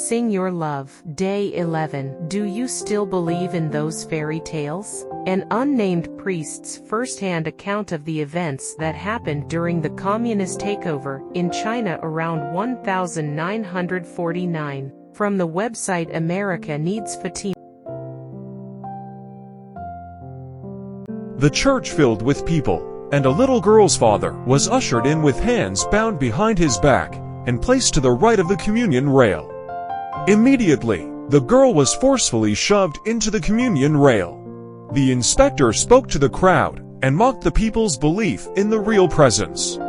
Sing Your Love. Day 11. Do you still believe in those fairy tales? An unnamed priest's first-hand account of the events that happened during the communist takeover in China around 1949. From the website America Needs Fatima. The church filled with people, and a little girl's father was ushered in with hands bound behind his back and placed to the right of the communion rail. Immediately, the girl was forcefully shoved into the communion rail. The inspector spoke to the crowd and mocked the people's belief in the real presence.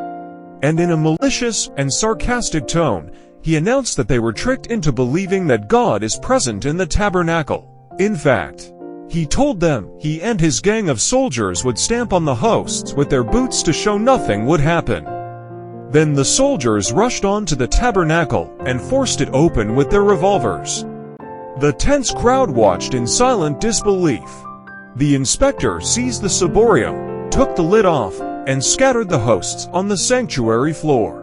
And in a malicious and sarcastic tone, he announced that they were tricked into believing that God is present in the tabernacle. In fact, he told them he and his gang of soldiers would stamp on the hosts with their boots to show nothing would happen. Then the soldiers rushed on to the tabernacle and forced it open with their revolvers. The tense crowd watched in silent disbelief. The inspector seized the ciborium, took the lid off, and scattered the hosts on the sanctuary floor.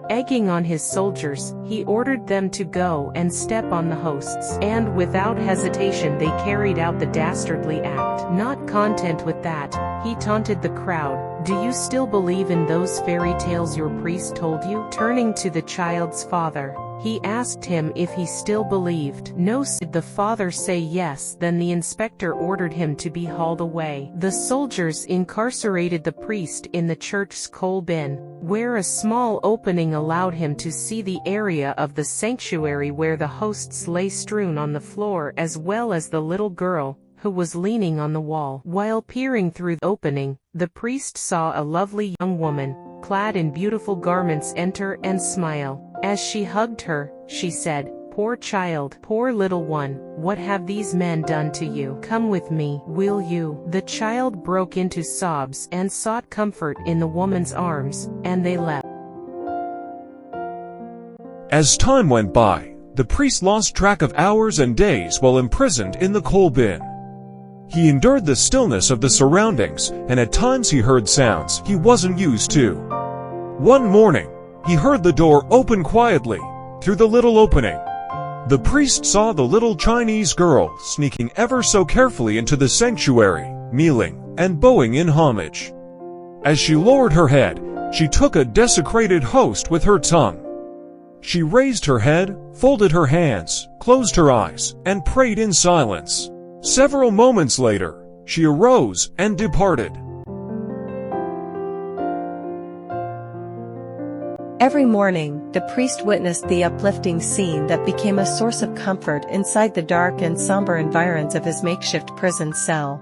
Egging on his soldiers, he ordered them to go and step on the hosts, and without hesitation they carried out the dastardly act. Not content with that, he taunted the crowd. Do you still believe in those fairy tales your priest told you? Turning to the child's father, he asked him if he still believed. No. Did the father say yes? Then the inspector ordered him to be hauled away. The soldiers incarcerated the priest in the church's coal bin, where a small opening allowed him to see the area of the sanctuary where the hosts lay strewn on the floor, as well as the little girl, who was leaning on the wall. While peering through the opening, the priest saw a lovely young woman, clad in beautiful garments, enter and smile. As she hugged her, she said, "Poor child, poor little one, what have these men done to you? Come with me, will you?" The child broke into sobs and sought comfort in the woman's arms, and they left. As time went by, the priest lost track of hours and days while imprisoned in the coal bin. He endured the stillness of the surroundings, and at times he heard sounds he wasn't used to. One morning, he heard the door open quietly, through the little opening. The priest saw the little Chinese girl sneaking ever so carefully into the sanctuary, kneeling and bowing in homage. As she lowered her head, she took a desecrated host with her tongue. She raised her head, folded her hands, closed her eyes, and prayed in silence. Several moments later, she arose and departed. Every morning, the priest witnessed the uplifting scene that became a source of comfort inside the dark and somber environs of his makeshift prison cell.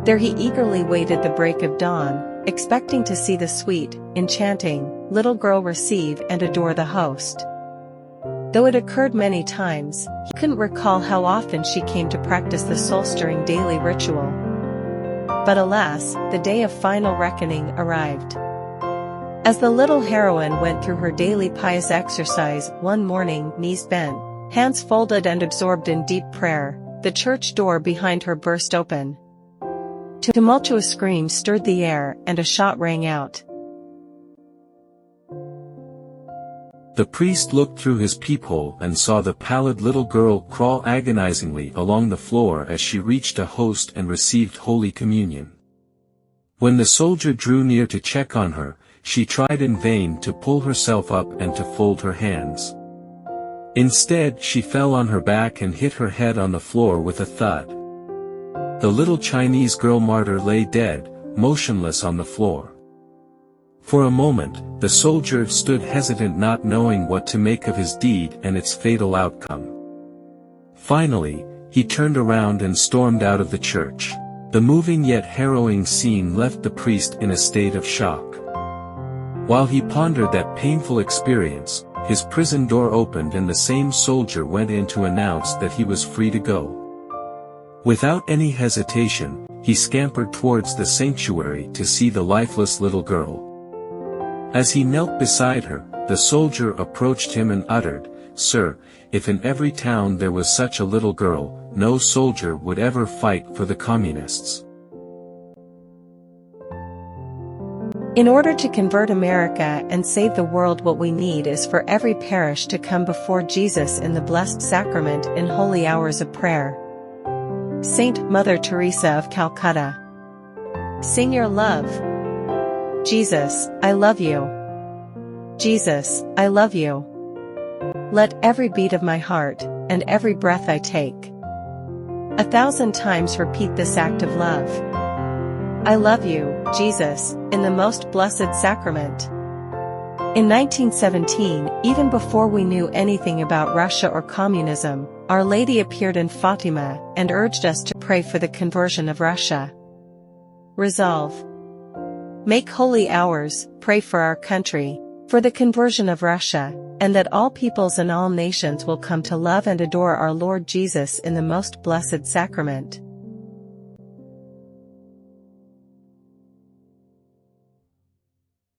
There he eagerly waited the break of dawn, expecting to see the sweet, enchanting, little girl receive and adore the host. Though it occurred many times, he couldn't recall how often she came to practice the soul-stirring daily ritual. But alas, the day of final reckoning arrived. As the little heroine went through her daily pious exercise one morning, knees bent, hands folded and absorbed in deep prayer, the church door behind her burst open. Tumultuous screams stirred the air and a shot rang out. The priest looked through his peephole and saw the pallid little girl crawl agonizingly along the floor as she reached a host and received Holy Communion. When the soldier drew near to check on her, she tried in vain to pull herself up and to fold her hands. Instead, she fell on her back and hit her head on the floor with a thud. The little Chinese girl martyr lay dead, motionless on the floor. For a moment, the soldier stood hesitant, not knowing what to make of his deed and its fatal outcome. Finally, he turned around and stormed out of the church. The moving yet harrowing scene left the priest in a state of shock. While he pondered that painful experience, his prison door opened and the same soldier went in to announce that he was free to go. Without any hesitation, he scampered towards the sanctuary to see the lifeless little girl. As he knelt beside her, the soldier approached him and uttered, "Sir, if in every town there was such a little girl, no soldier would ever fight for the communists." In order to convert America and save the world, what we need is for every parish to come before Jesus in the Blessed Sacrament in holy hours of prayer. Saint Mother Teresa of Calcutta. Sing your love. Jesus, I love you. Jesus, I love you. Let every beat of my heart, and every breath I take, 1,000 times repeat this act of love. I love you, Jesus, in the most blessed sacrament. In 1917, even before we knew anything about Russia or communism, Our Lady appeared in Fatima and urged us to pray for the conversion of Russia. Resolve. Make holy hours, pray for our country, for the conversion of Russia, and that all peoples and all nations will come to love and adore our Lord Jesus in the most blessed sacrament.